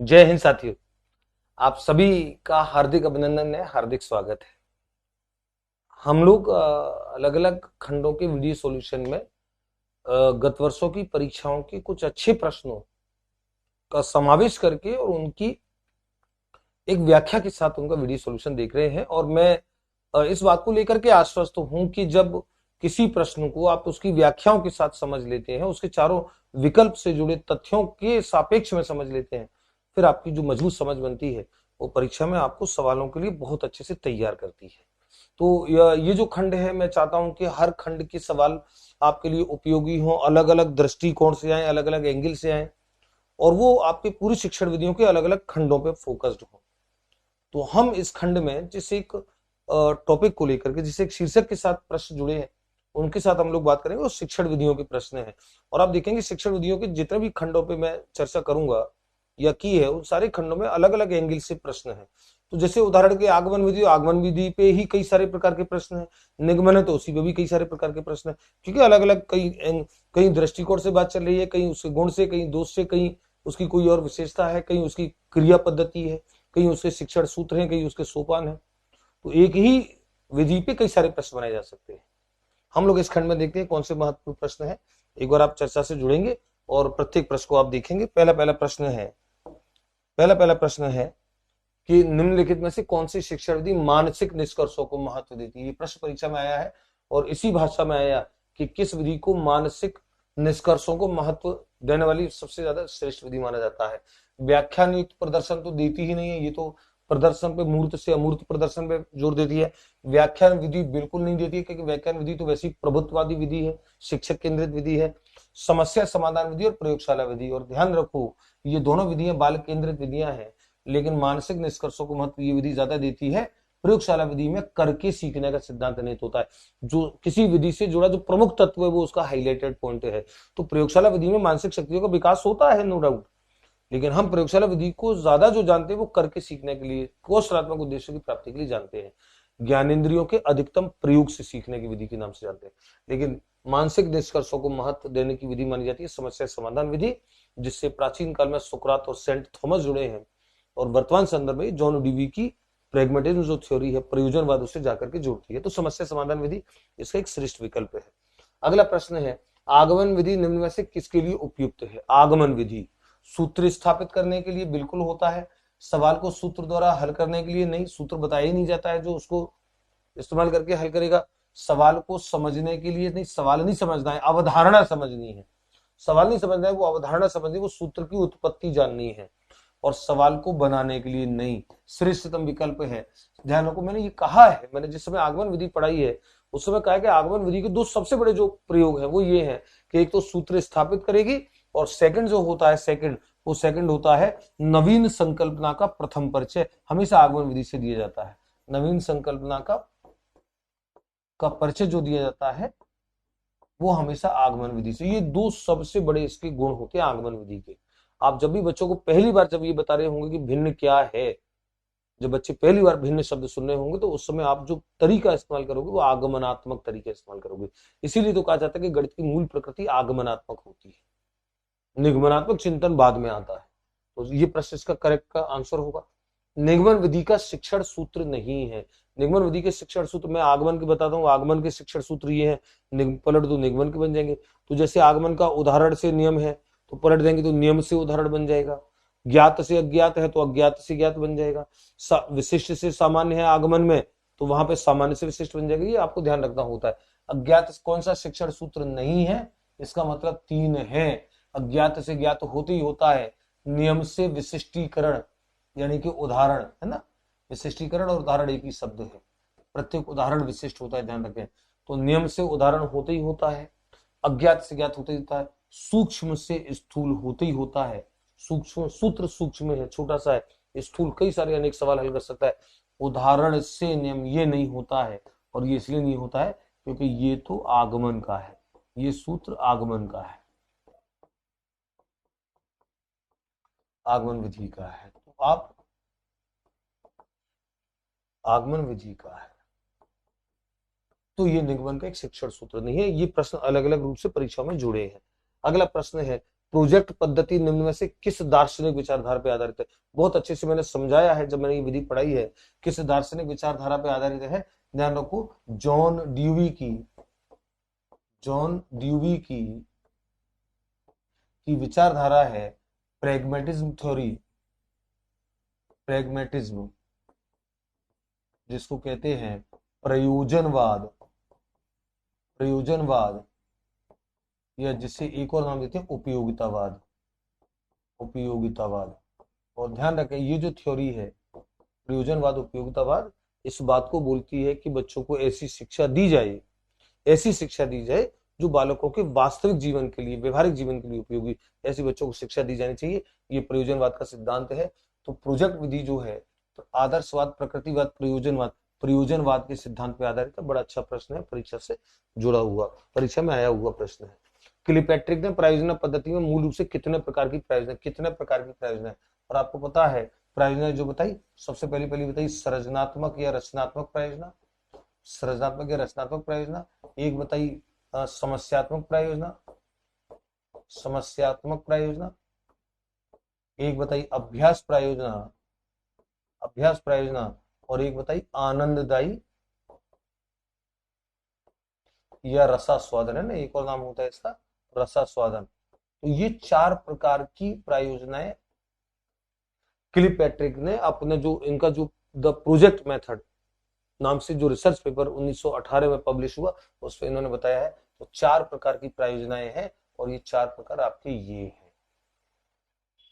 जय हिंद साथियों। आप सभी का हार्दिक अभिनंदन है, हार्दिक स्वागत है। हम लोग अलग अलग खंडों के वीडियो सॉल्यूशन में गत वर्षों की परीक्षाओं के कुछ अच्छे प्रश्नों का समावेश करके और उनकी एक व्याख्या के साथ उनका वीडियो सॉल्यूशन देख रहे हैं। और मैं इस बात को लेकर के आश्वस्त हूं कि जब किसी प्रश्न को आप उसकी व्याख्याओं के साथ समझ लेते हैं, उसके चारों विकल्प से जुड़े तथ्यों के सापेक्ष में समझ लेते हैं, फिर आपकी जो मजबूत समझ बनती है वो परीक्षा में आपको सवालों के लिए बहुत अच्छे से तैयार करती है। तो ये जो खंड है, मैं चाहता हूं कि हर खंड के सवाल आपके लिए उपयोगी हो, अलग अलग दृष्टिकोण से आए, अलग अलग एंगल से आए, और वो आपके पूरी शिक्षण विधियों के अलग अलग खंडों पे फोकस्ड हो। तो हम इस खंड में जिस एक टॉपिक को लेकर के, जिस एक शीर्षक के साथ प्रश्न जुड़े हैं, उनके साथ हम लोग बात करेंगे, वो शिक्षण विधियों के प्रश्न हैं। और आप देखेंगे शिक्षण विधियों के जितने भी खंडों पे मैं चर्चा करूंगा या की है, उन सारे खंडों में अलग अलग एंगल से प्रश्न है। तो जैसे उदाहरण के आगमन विधि पे ही कई सारे प्रकार के प्रश्न है, निगमन है तो उसी पे भी कई सारे प्रकार के प्रश्न है, क्योंकि अलग अलग कई दृष्टिकोण से बात चल रही है, कहीं उसके गुण से, कहीं दोष से, कहीं उसकी कोई और विशेषता है, कहीं उसकी क्रिया पद्धति है, कहीं उसके शिक्षण सूत्र हैं, कहीं उसके सोपान है। तो एक ही विधि पे कई सारे प्रश्न बनाए जा सकते हैं। हम लोग इस खंड में देखते हैं कौन से महत्वपूर्ण प्रश्न है। एक बार आप चर्चा से जुड़ेंगे और प्रत्येक प्रश्न को आप देखेंगे। पहला प्रश्न है कि निम्नलिखित में से कौन सी शिक्षा विधि मानसिक निष्कर्षों को महत्व देती है। ये प्रश्न परीक्षा में आया है और इसी भाषा में आया कि किस विधि को मानसिक निष्कर्षों को महत्व देने वाली सबसे ज्यादा श्रेष्ठ विधि माना जाता है। व्याख्यान युक्त प्रदर्शन तो देती ही नहीं है, ये तो प्रदर्शन पे, मूर्त से अमूर्त प्रदर्शन पे जोर देती है। व्याख्यान विधि बिल्कुल नहीं देती है, क्योंकि व्याख्यान विधि तो वैसी प्रभुत्ववादी विधि है, शिक्षक केंद्रित विधि है। समस्या समाधान विधि और प्रयोगशाला विधि, और ध्यान रखो ये दोनों विधियां बाल केंद्रित विधियां हैं, लेकिन मानसिक निष्कर्षों को महत्व ये विधि ज्यादा देती है। प्रयोगशाला विधि में करके सीखने का सिद्धांत निहित होता है। जो किसी विधि से जुड़ा जो प्रमुख तत्व है वो उसका हाईलाइटेड पॉइंट है। तो प्रयोगशाला विधि में मानसिक शक्तियों का विकास होता है, नो डाउट, लेकिन हम प्रयोगशाला विधि को ज्यादा जो जानते हैं वो करके सीखने के लिए, कौशलात्मक उद्देश्यों की प्राप्ति के लिए जानते हैं। ज्ञानेंद्रियों के अधिकतम प्रयोग से सीखने की विधि के नाम से जानते हैं। लेकिन मानसिक निष्कर्षों को महत्व देने की विधि मानी जाती है समस्या समाधान विधि, जिससे प्राचीन काल में सुकरात और सेंट थॉमस जुड़े हैं, और वर्तमान संदर्भ में जॉन डीवी की प्रेगमेटिज्म जो थ्योरी है, प्रयोजनवाद, उससे जाकर के जोड़ती है। तो समस्या समाधान विधि इसका एक श्रेष्ठ विकल्प है। अगला प्रश्न है, आगमन विधि निम्न में से किसके लिए उपयुक्त है। आगमन विधि सूत्र स्थापित करने के लिए बिल्कुल होता है, सवाल को सूत्र द्वारा हल करने के लिए नहीं, सूत्र बताया ही नहीं जाता है जो उसको इस्तेमाल करके हल करेगा। सवाल को समझने के लिए नहीं, सवाल नहीं समझना है, अवधारणा समझनी है। सवाल नहीं समझना है, वो अवधारणा समझनी, वो सूत्र की उत्पत्ति जाननी है, और सवाल को बनाने के लिए नहीं, श्रेष्ठतम विकल्प है। ध्यान रखो, मैंने ये कहा है, मैंने जिस समय आगमन विधि पढ़ाई है उस समय कहा है कि आगमन विधि के दो सबसे बड़े जो प्रयोग है वो ये है कि एक तो सूत्र स्थापित करेगी, और सेकंड जो होता है, सेकंड होता है नवीन संकल्पना का प्रथम परिचय, हमेशा आगमन विधि से दिया जाता है। नवीन संकल्पना का परिचय जो दिया जाता है वो हमेशा आगमन विधि से। ये दो सबसे बड़े इसके गुण होते हैं आगमन विधि के। आप जब भी बच्चों को पहली बार जब ये बता रहे होंगे कि भिन्न क्या है, जब बच्चे पहली बार भिन्न शब्द सुन रहे होंगे, तो उस समय आप जो तरीका इस्तेमाल करोगे वो आगमनात्मक तरीका इस्तेमाल करोगे। इसीलिए तो कहा जाता है कि गणित की मूल प्रकृति आगमनात्मक होती है, निगमनात्मक चिंतन बाद में आता है। तो ये प्रश्न इसका करेक्ट का आंसर होगा। निगमन विधि का शिक्षण सूत्र नहीं है। निगमन विधि के शिक्षण सूत्र मैं आगमन के बताता हूँ, आगमन के शिक्षण सूत्र ये है, पलट दो निगमन के बन जाएंगे। तो जैसे आगमन का उदाहरण से नियम है, तो पलट देंगे तो नियम से उदाहरण बन जाएगा। ज्ञात से अज्ञात है तो अज्ञात से ज्ञात बन जाएगा। विशिष्ट से सामान्य है आगमन में, तो वहां पे सामान्य से विशिष्ट बन जाएगा। ये आपको ध्यान रखना होता है। अज्ञात कौन सा शिक्षण सूत्र नहीं है, इसका मतलब तीन है। अज्ञात से ज्ञात होते ही होता है, नियम से विशिष्टीकरण यानी कि उदाहरण, है ना। विशिष्टीकरण और उदाहरण एक ही शब्द है, प्रत्येक उदाहरण विशिष्ट होता है, ध्यान रखें। तो नियम से उदाहरण होते ही होता है, अज्ञात से ज्ञात होते ही होता है, सूक्ष्म से स्थूल होते ही होता है। सूक्ष्म सूत्र सूक्ष्म है, छोटा सा है, स्थूल कई सारे अनेक सवाल हल कर सकता है। उदाहरण से नियम ये नहीं होता है, और ये इसलिए नहीं होता है क्योंकि ये तो आगमन का है, ये सूत्र आगमन का है, आगमन विधि का है। तो आप आगमन विधि का है, तो ये निगमन का एक शिक्षण सूत्र नहीं है। ये प्रश्न अलग अलग रूप से परीक्षा में जुड़े हैं। अगला प्रश्न है, प्रोजेक्ट पद्धति निम्न में से किस दार्शनिक विचारधारा पर आधारित है? बहुत अच्छे से मैंने समझाया है जब मैंने ये विधि पढ़ाई है, किस दार्शनिक विचारधारा पर आधारित है। ध्यान रखो, जॉन ड्यूवी की विचारधारा है प्रैग्मेटिज्म थ्योरी, प्रैग्मेटिज्म जिसको कहते हैं प्रयोजनवाद, या जिसे एक और नाम देते हैं उपयोगितावाद। और ध्यान रखें, ये जो थ्योरी है प्रयोजनवाद उपयोगितावाद, इस बात को बोलती है कि बच्चों को ऐसी शिक्षा दी जाए जो बालकों के वास्तविक जीवन के लिए, व्यवहारिक जीवन के लिए उपयोगी, ऐसी बच्चों को शिक्षा दी जानी चाहिए। ये प्रयोजनवाद का सिद्धांत है। तो प्रोजेक्ट विधि जो है, तो आदर्शवाद, प्रकृतिवाद, प्रयोजनवाद के सिद्धांत पर आधारित है। बड़ा अच्छा प्रश्न है, परीक्षा से जुड़ा हुआ, परीक्षा में आया हुआ प्रश्न है। किलीपैट्रिक ने प्रायोजना पद्धति में मूल रूप से कितने प्रकार की प्रायोजना है? और आपको पता है प्रायोजना जो बताई, सबसे पहली बताई सृजनात्मक या रचनात्मक प्रायोजना, एक बताई समस्यात्मक प्रायोजना, एक बताई अभ्यास प्रायोजना, और एक बताई आनंददायी या रसास्वादन, है ना, एक और नाम होता है इसका रसास्वादन। तो ये 4 प्रकार की प्रायोजनाएं किलीपैट्रिक ने अपने इनका द प्रोजेक्ट मेथड नाम से जो रिसर्च पेपर 1918 में पब्लिश हुआ, उसमें इन्होंने बताया है। तो 4 प्रकार की प्रायोजनाएं हैं, और ये 4 प्रकार आपके ये हैं।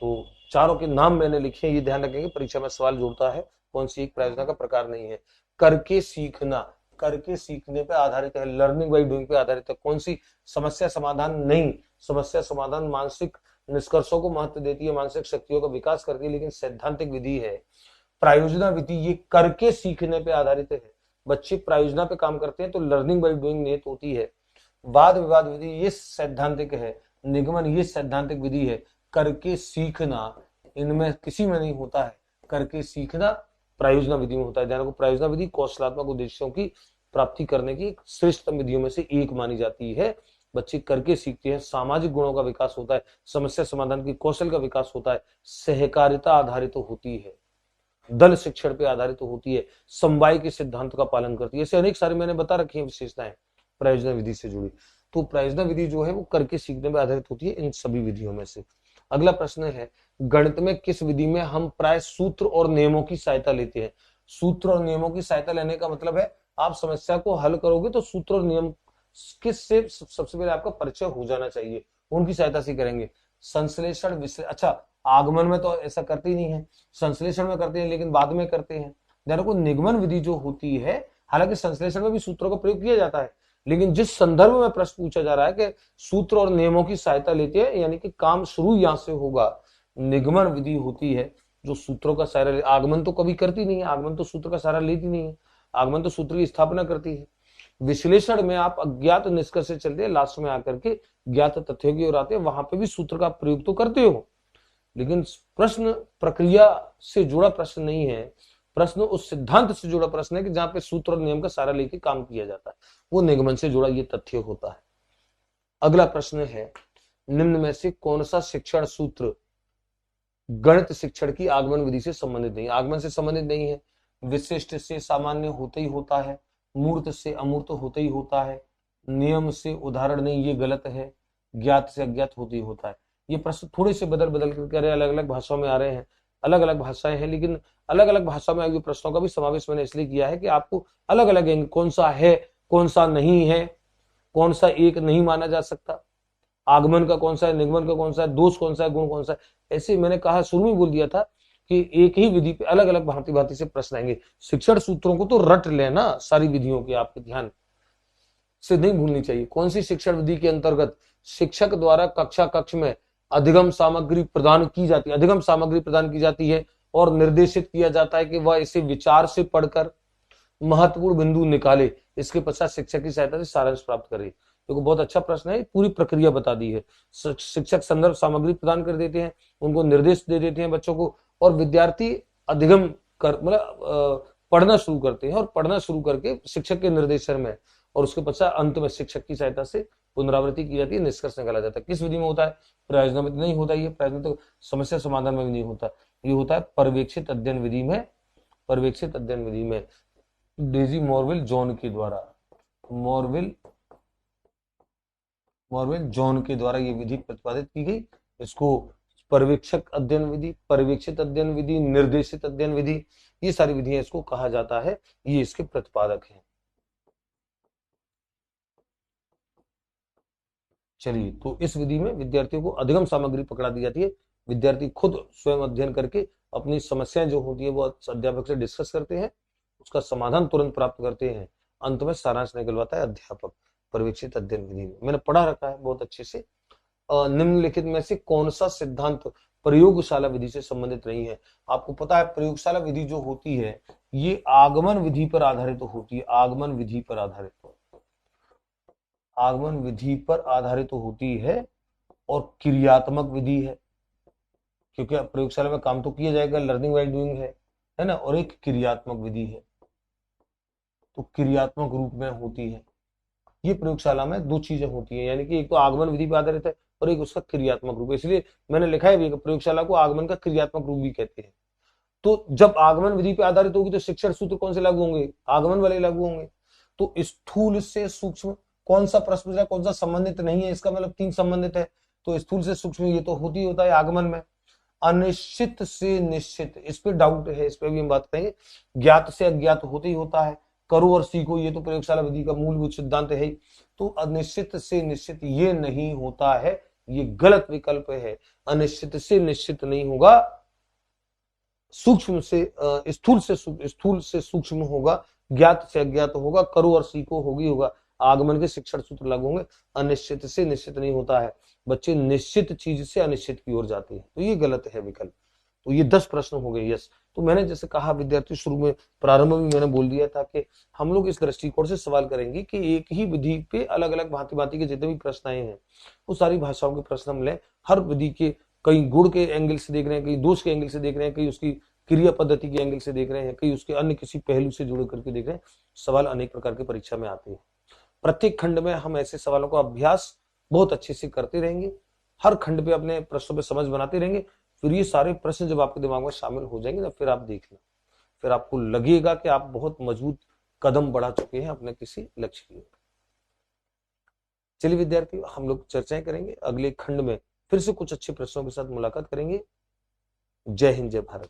तो चारों के नाम मैंने लिखे हैं, ये ध्यान रखेंगे, परीक्षा में सवाल जोड़ता है, कौन सी एक प्रायोजना का प्रकार नहीं है। करके सीखने पे आधारित है, लर्निंग बाय डूइंग पे आधारित है। कौन सी? समस्या समाधान नहीं, समस्या समाधान मानसिक निष्कर्षों को महत्व देती है, मानसिक शक्तियों का विकास करती है, लेकिन सैद्धांतिक विधि है। प्रायोजना विधि ये करके सीखने पे आधारित है, बच्चे प्रायोजना पे काम करते हैं तो लर्निंग बाय डूइंग नियत होती है। वाद विवाद विधि ये सैद्धांतिक है, निगमन ये सैद्धांतिक विधि है। करके सीखना इनमें किसी में नहीं होता है, करके सीखना प्रायोजना विधि में होता है। ध्यान रखो, प्रायोजना विधि कौशलात्मक उद्देश्यों की प्राप्ति करने की श्रेष्ठ विधियों में से एक मानी जाती है। बच्चे करके सीखते हैं, सामाजिक गुणों का विकास होता है, समस्या समाधान की कौशल का विकास होता है, सहकारिता आधारित होती है, दल शिक्षण पे आधारित होती है, समवाय के सिद्धांत का पालन करती है। ऐसे अनेक सारे मैंने बता रखी है विशेषताएं प्रायोजना विधि से जुड़ी। तो प्रायोजना विधि जो है वो करके सीखने पर आधारित होती है इन सभी विधियों में से। अगला प्रश्न है, गणित में किस विधि में हम प्राय सूत्र और नियमों की सहायता लेते हैं? सूत्र और नियमों की सहायता लेने का मतलब है आप समस्या को हल करोगे तो सूत्र और नियम किससे सबसे पहले आपका परिचय हो जाना चाहिए, उनकी सहायता से करेंगे। संश्लेषण विश्लेषण, अच्छा आगमन में तो ऐसा करते ही नहीं है, संश्लेषण में करते हैं लेकिन बाद में करते हैं। देखो निगमन विधि जो होती है, हालांकि संश्लेषण में भी सूत्रों का प्रयोग किया जाता है, लेकिन जिस संदर्भ में प्रश्न पूछा जा रहा है कि सूत्र और नियमों की सहायता लेते हैं, यानी कि काम शुरू यहां से होगा, निगमन विधि होती है जो सूत्रों का सहारा। आगमन तो कभी करती नहीं है, आगमन तो सूत्र का सहारा लेती नहीं है, आगमन तो सूत्र की स्थापना करती है। विश्लेषण में आप अज्ञात निष्कर्ष से चलते हैं, लास्ट में आकर के ज्ञात तथ्यों की ओर आते हैं, वहां पे भी सूत्र का प्रयोग तो करते हो, लेकिन प्रश्न प्रक्रिया से जुड़ा प्रश्न नहीं है, प्रश्न उस सिद्धांत से जुड़ा प्रश्न है कि जहां पे सूत्र और नियम का सहारा लेके काम किया जाता है, वो निगमन से जुड़ा ये तथ्य होता है। अगला प्रश्न है, निम्न में से कौन सा शिक्षण सूत्र गणित शिक्षण की आगमन विधि से संबंधित नहीं? आगमन से संबंधित नहीं है, विशिष्ट से सामान्य होते ही होता है, मूर्त से अमूर्त होते ही होता है, नियम से उदाहरण नहीं, ये गलत है, ज्ञात से अज्ञात होते ही होता है। ये प्रश्न थोड़े से बदल बदल कर अलग अलग भाषाओं में आ रहे हैं, अलग अलग भाषाएं हैं, लेकिन अलग अलग भाषा में आए प्रश्नों का भी समावेश मैंने इसलिए किया है कि आपको अलग अलग कौन सा है कौन सा नहीं है, कौन सा एक नहीं माना जा सकता, आगमन का कौन सा है, निगमन का कौन सा है, दोष कौन सा है, गुण कौन सा है। ऐसे मैंने कहा शुरू में बोल दिया था कि एक ही विधि पे अलग अलग भांति भांति से प्रश्न आएंगे। शिक्षण सूत्रों को तो रट लेना, सारी विधियों की आपके ध्यान से नहीं भूलनी चाहिए। कौन सी शिक्षण विधि के अंतर्गत शिक्षक द्वारा कक्षा कक्ष में अधिगम सामग्री प्रदान की जाती है और निर्देशित किया जाता है कि वह इसे विचार से पढ़कर महत्वपूर्ण बिंदु निकाले, इसके पश्चात शिक्षक की सहायता से सारांश प्राप्त करे। देखो बहुत अच्छा प्रश्न है, पूरी प्रक्रिया बता दी है। शिक्षक संदर्भ सामग्री प्रदान कर देते हैं, उनको निर्देश दे देते हैं बच्चों को, और विद्यार्थी अधिगम कर मतलब पढ़ना शुरू करते हैं, और पढ़ना शुरू करके शिक्षक के निर्देशन में और उसके पश्चात अंत में शिक्षक की सहायता से पुनरावृत्ति की जाती है, निष्कर्ष निकाला जाता है। किस विधि में होता है? प्रयोजन में नहीं होता, ये प्रयोजन तो समस्या समाधान में भी नहीं होता, ये होता है पर्यवेक्षित अध्ययन विधि में। पर्यवेक्षित अध्ययन विधि में डेजी मॉर्विल जॉन के द्वारा, मॉर्विल जॉन के द्वारा ये विधि प्रतिपादित की गई। इसको पर्यवेक्षक अध्ययन विधि, पर्यवेक्षित अध्ययन विधि, निर्देशित अध्ययन विधि, ये सारी विधियां इसको कहा जाता है, ये इसके प्रतिपादक हैं। चलिए, तो इस विधि में विद्यार्थियों को अधिगम सामग्री पकड़ा दी जाती है। विद्यार्थी खुद स्वयं अध्ययन करके अपनी समस्याएं जो होती है वो अध्यापक से डिस्कस करते हैं, उसका समाधान तुरंत प्राप्त करते हैं, अंत में सारांश निकलवाता है अध्यापक। पर्यवेक्षित अध्ययन विधि में मैंने पढ़ा रखा है बहुत अच्छे से। निम्नलिखित में से कौन सा सिद्धांत प्रयोगशाला विधि से संबंधित नहीं है? आपको पता है प्रयोगशाला विधि जो होती है ये आगमन विधि पर आधारित होती है, आगमन विधि पर आधारित, आगमन विधि पर आधारित होती है और क्रियात्मक विधि है, क्योंकि प्रयोगशाला में काम तो किया जाएगा, लर्निंग बाय डूइंग है ना, और एक क्रियात्मक विधि है, तो क्रियात्मक रूप में होती है। ये प्रयोगशाला में दो चीजें होती है, यानी कि एक तो आगमन विधि पर आधारित है और एक उसका क्रियात्मक रूप है। इसलिए मैंने लिखा है भी प्रयोगशाला को आगमन का क्रियात्मक रूप भी कहते हैं। तो जब आगमन विधि पर आधारित होगी तो शिक्षण सूत्र कौन से लागू होंगे? आगमन वाले लागू होंगे। तो स्थूल से सूक्ष्म, कौन सा प्रश्न पूछा, कौन सा संबंधित नहीं है, इसका मतलब 3 संबंधित है। तो स्थूल से सूक्ष्म ये तो होता है आगमन में। अनिश्चित से निश्चित, इस पे डाउट है, इस पे भी हम बात करेंगे। ज्ञात से अज्ञात होते ही होता है। करो और सीखो, ये तो प्रयोगशाला विधि का मूलभूत सिद्धांत है। तो अनिश्चित से निश्चित ये नहीं होता है, ये गलत विकल्प है। अनिश्चित से निश्चित नहीं होगा, सूक्ष्म से स्थूल से सूक्ष्म होगा, ज्ञात से अज्ञात होगा, करो और सीखो होगा। आगमन के शिक्षण सूत्र लागू होंगे। अनिश्चित से निश्चित नहीं होता है, बच्चे निश्चित चीज से अनिश्चित की ओर जाते हैं, तो ये गलत है विकल्प। तो ये 10 प्रश्न हो गए। यस, तो मैंने जैसे कहा विद्यार्थी शुरू में प्रारंभ में मैंने बोल दिया था कि हम लोग इस दृष्टिकोण से सवाल करेंगे कि एक ही विधि पे अलग अलग भांति भांति के जितने भी प्रश्न आए हैं वो सारी भाषाओं के प्रश्न हम लें। हर विधि के कई गुण के एंगल से देख रहे हैं, कई दोष के एंगल से देख रहे हैं, कई उसकी क्रिया पद्धति के एंगल से देख रहे हैं, कई उसके अन्य किसी पहलू से जुड़ करके देख रहे हैं। सवाल अनेक प्रकार के परीक्षा में आते हैं। प्रत्येक खंड में हम ऐसे सवालों का अभ्यास बहुत अच्छे से करते रहेंगे, हर खंड पे अपने प्रश्नों पे समझ बनाते रहेंगे। फिर ये सारे प्रश्न जब आपके दिमाग में शामिल हो जाएंगे ना, फिर आप देखना, फिर आपको लगेगा कि आप बहुत मजबूत कदम बढ़ा चुके हैं अपने किसी लक्ष्य की ओर। चलिए विद्यार्थी, हम लोग चर्चाएं करेंगे अगले खंड में, फिर से कुछ अच्छे प्रश्नों के साथ मुलाकात करेंगे। जय हिंद, जय भारत।